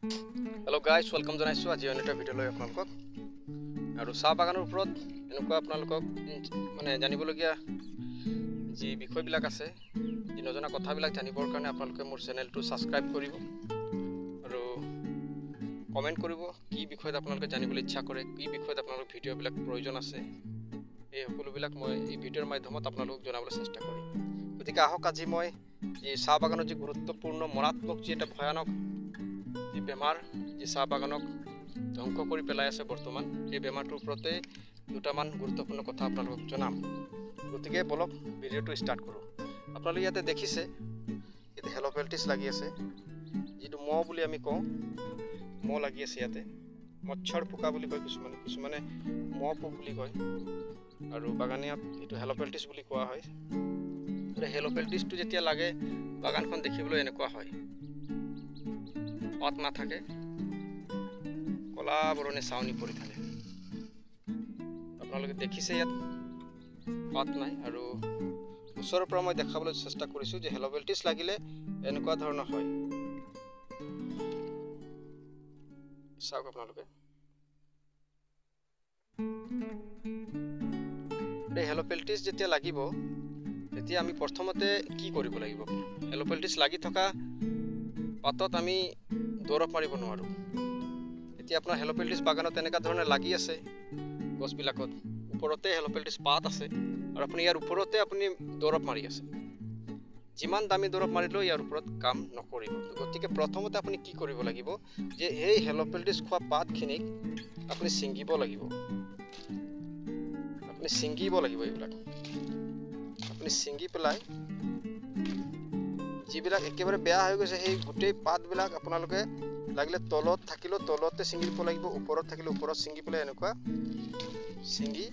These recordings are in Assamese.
हेलो गाइस, वेलकम जनाइছোঁ আজি অন্য এটা ভিডিঅ'লৈ আপোনালোকক। আৰু চাহ বাগানৰ ওপৰত এনেকুৱা আপোনালোকক মানে জানিবলগীয়া যি বিষয়বিলাক আছে, যি নজনা কথাবিলাক জানিবৰ কাৰণে আপোনালোকে মোৰ চেনেলটো ছাবস্ক্ৰাইব কৰিব আৰু কমেণ্ট কৰিব কি বিষয়ত আপোনালোকে জানিবলৈ ইচ্ছা কৰে, কি বিষয়ত আপোনালোক ভিডিঅ'বিলাক প্ৰয়োজন আছে। এই সকলোবিলাক মই এই ভিডিঅ'ৰ মাধ্যমত আপোনালোকক জনাবলৈ চেষ্টা কৰিম। গতিকে আহক আজি মই এই চাহ বাগানৰ যি গুৰুত্বপূৰ্ণ মাৰাত্মক যি এটা ভয়ানক যি বেমাৰ যি চাহ বাগানক ধ্বংস কৰি পেলাই আছে বৰ্তমান, এই বেমাৰটোৰ ওপৰতে দুটামান গুৰুত্বপূৰ্ণ কথা আপোনালোকক জনাম। গতিকে বলক ভিডিঅ'টো ষ্টাৰ্ট কৰোঁ। আপোনালোকে ইয়াতে দেখিছে ইয়াতে হেল'পেল্টিছ লাগি আছে, যিটো মহ বুলি আমি কওঁ, মহ লাগি আছে ইয়াতে। মচ্ছৰ পোকা বুলি কয় কিছুমানে মহ পোক বুলি কয়, আৰু বাগানীয়াত এইটো হেল'পেল্টিছ বুলি কোৱা হয়। হেল'পেল্টিছটো যেতিয়া লাগে বাগানখন দেখিবলৈ এনেকুৱা হয়, পাত নাথাকে, কলা বৰণে চাউনি পৰি থাকে। আপোনালোকে দেখিছে ইয়াত পাত নাই, আৰু ওচৰৰ পৰা মই দেখাবলৈ চেষ্টা কৰিছোঁ যে হেল'পেল্টিছ লাগিলে এনেকুৱা ধৰণৰ হয়। চাওক আপোনালোকে, এই হেল'পেল্টিছ যেতিয়া লাগিব তেতিয়া আমি প্ৰথমতে কি কৰিব লাগিব? হেল'পেল্টিছ লাগি থকা পাতত আমি দৰৱ মাৰিব নোৱাৰোঁ। এতিয়া আপোনাৰ হেল'পেল্টিছ বাগানত এনেকুৱা ধৰণে লাগি আছে, গছবিলাকত ওপৰতে হেল'পেল্টিছ পাত আছে, আৰু আপুনি ইয়াৰ ওপৰতে আপুনি দৰৱ মাৰি আছে। যিমান দামী দৰৱ মাৰিলেও ইয়াৰ ওপৰত কাম নকৰিব। গতিকে প্ৰথমতে আপুনি কি কৰিব লাগিব যে এই হেল'পেল্টিছ খোৱা পাতখিনিক আপুনি ছিঙিব লাগিব। এইবিলাক আপুনি ছিঙি পেলাই যিবিলাক একেবাৰে বেয়া হৈ গৈছে সেই গোটেই পাতবিলাক আপোনালোকে লাগিলে তলত থাকিলেও তলতে ছিঙি দিব লাগিব, ওপৰত থাকিলে ওপৰত ছিঙি পেলাই এনেকুৱা ছিঙি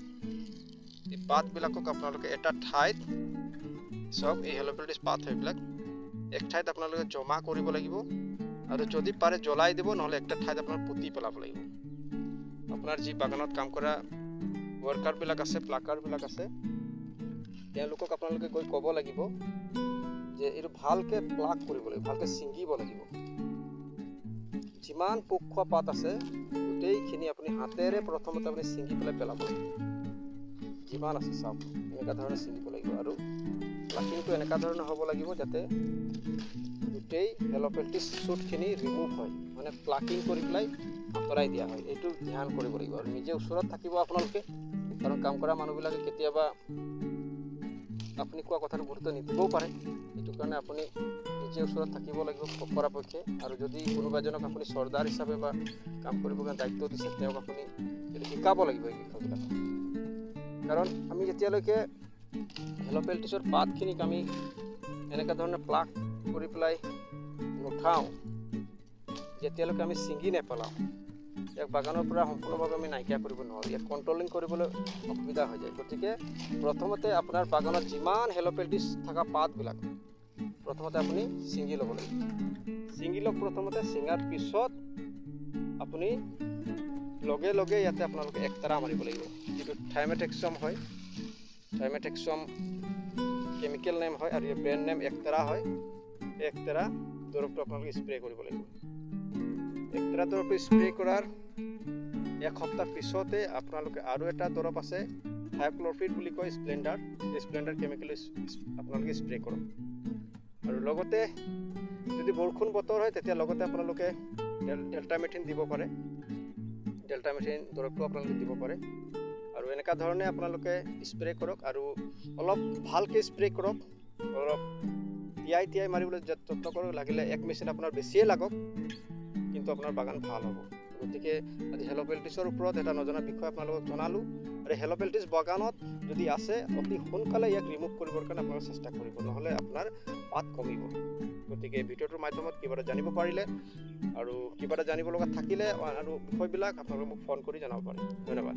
এই পাতবিলাকক আপোনালোকে এটা ঠাইত, চব এই হেল'পেল্টিছ পাত সেইবিলাক এক ঠাইত আপোনালোকে জমা কৰিব লাগিব, আৰু যদি পাৰে জ্বলাই দিব, নহ'লে একটা ঠাইত আপোনাৰ পুতি পেলাব লাগিব। আপোনাৰ যি বাগানত কাম কৰা ৱৰ্কাৰবিলাক আছে, প্লাকাৰবিলাক আছে, তেওঁলোকক আপোনালোকে গৈ ক'ব লাগিব যে এইটো ভালকৈ প্লাক কৰিব লাগিব, ভালকৈ ছিঙিব লাগিব। যিমান পোক খোৱা পাত আছে গোটেইখিনি আপুনি হাতেৰে প্ৰথমতে আপুনি ছিঙি পেলাই পেলাব লাগিব। যিমান আছে চাওক এনেকুৱা ধৰণে ছিঙিব লাগিব, আৰু প্লাকিংটো এনেকুৱা ধৰণৰ হ'ব লাগিব যাতে গোটেই হেল'পেল্টিছ শ্বুটখিনি ৰিমুভ হয়, মানে প্লাকিং কৰি পেলাই আঁতৰাই দিয়া হয়। এইটো ধ্যান কৰিব লাগিব, আৰু নিজে ওচৰত থাকিব আপোনালোকে, কাৰণ কাম কৰা মানুহবিলাকে কেতিয়াবা আপুনি কোৱা কথাটো গুৰুত্ব নিদিবও পাৰে। সেইটো কাৰণে আপুনি নিজে ওচৰত থাকিব লাগিব পৰাপক্ষে, আৰু যদি কোনোবা এজনক আপুনি চৰ্দাৰ হিচাপে বা কাম কৰিবৰ কাৰণে দায়িত্ব দিছে, তেওঁক আপুনি শিকাব লাগিব এই বিষয়বিলাক। কাৰণ আমি যেতিয়ালৈকে হেল'পেল্টিছৰ পাতখিনিক আমি এনেকুৱা ধৰণে প্লাক কৰি পেলাই নুঠাওঁ, যেতিয়ালৈকে আমি ছিঙি নেপেলাওঁ, ইয়াক বাগানৰ পৰা সম্পূৰ্ণভাৱে আমি নাইকিয়া কৰিব নোৱাৰোঁ। ইয়াক কণ্ট্ৰলিং কৰিবলৈ অসুবিধা হৈ যায়। গতিকে প্ৰথমতে আপোনাৰ বাগানত যিমান হেল'পেল্টিছ থকা পাতবিলাক প্ৰথমতে আপুনি ছিঙি ল'ব লাগিব। ছিঙি লওক প্ৰথমতে, ছিঙাৰ পিছত আপুনি লগে লগে ইয়াতে আপোনালোকে একতাৰা মাৰিব লাগিব, যিটো থাইমেথেক্সম হয়। থাইমেথেক্সম কেমিকেল নেম হয়, আৰু ইয়াৰ ব্ৰেণ্ড নেম একতাৰা হয়। এই একতাৰা দৰৱটো আপোনালোকে স্প্ৰে কৰিব লাগিব। একতাৰা দৰৱটো স্প্ৰে কৰাৰ এক সপ্তাহ পিছতে আপোনালোকে আৰু এটা দৰৱ আছে, থাইক্ল'ফিড বুলি কয়, স্প্লেণ্ডাৰ। এই স্প্লেণ্ডাৰ কেমিকেল আপোনালোকে স্প্ৰে কৰক। আৰু লগতে যদি বৰষুণ বতৰ হয় তেতিয়া লগতে আপোনালোকে ডেল্টামেথিন দিব পাৰে, ডেল্টামেথিন দৰৱটো আপোনালোকে দিব পাৰে। আৰু এনেকুৱা ধৰণে আপোনালোকে স্প্ৰে কৰক, আৰু অলপ ভালকৈ স্প্ৰে কৰক, অলপ তিয়াই মাৰিবলৈ যত্ন কৰক। লাগিলে এক মেচিন আপোনাৰ বেছিয়ে লাগক, কিন্তু আপোনাৰ বাগান ভাল হ'ব। গতিকে আজি হেল'পেল্টিছৰ ওপৰত এটা নজনা বিষয় আপোনালোকক জনালোঁ। আৰু হেল'পেল্টিছ বাগানত যদি আছে অতি সোনকালে ইয়াক ৰিমুভ কৰিবৰ কাৰণে আপোনালোকে চেষ্টা কৰিব, নহ'লে আপোনাৰ পাত কমিব। গতিকে ভিডিঅ'টোৰ মাধ্যমত কিবা এটা জানিব পাৰিলে, আৰু কিবা এটা জানিব লগা থাকিলে আৰু বিষয়বিলাক আপোনালোকে মোক ফোন কৰি জনাব পাৰে। ধন্যবাদ।